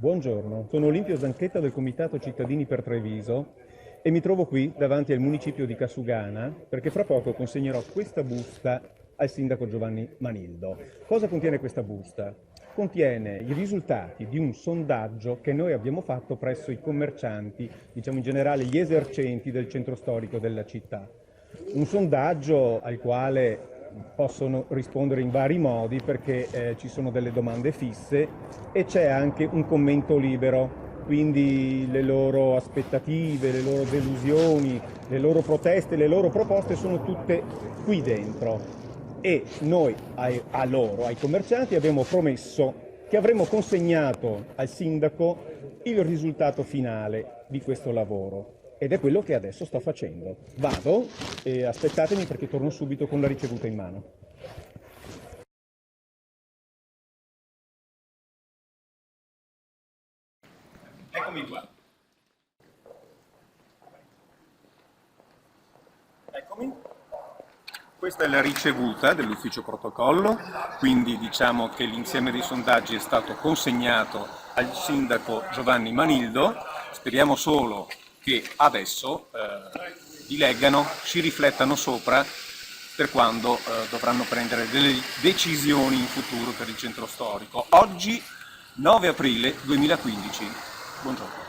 Buongiorno, sono Olimpio Zanchetta del Comitato Cittadini per Treviso e mi trovo qui davanti al municipio di Casugana perché fra poco consegnerò questa busta al sindaco Giovanni Manildo. Cosa contiene questa busta? Contiene i risultati di un sondaggio che noi abbiamo fatto presso i commercianti, diciamo in generale gli esercenti del centro storico della città. Un sondaggio al quale possono rispondere in vari modi perché ci sono delle domande fisse e c'è anche un commento libero, quindi le loro aspettative, le loro delusioni, le loro proteste, le loro proposte sono tutte qui dentro e noi a loro, ai commercianti, abbiamo promesso che avremmo consegnato al sindaco il risultato finale di questo lavoro. Ed è quello che adesso sto facendo. Vado e aspettatemi perché torno subito con la ricevuta in mano. Eccomi qua. Eccomi. Questa è la ricevuta dell'ufficio protocollo, quindi diciamo che l'insieme dei sondaggi è stato consegnato al sindaco Giovanni Manildo. Speriamo solo che adesso li leggano, ci riflettano sopra per quando dovranno prendere delle decisioni in futuro per il centro storico. Oggi 9 aprile 2015. Buongiorno.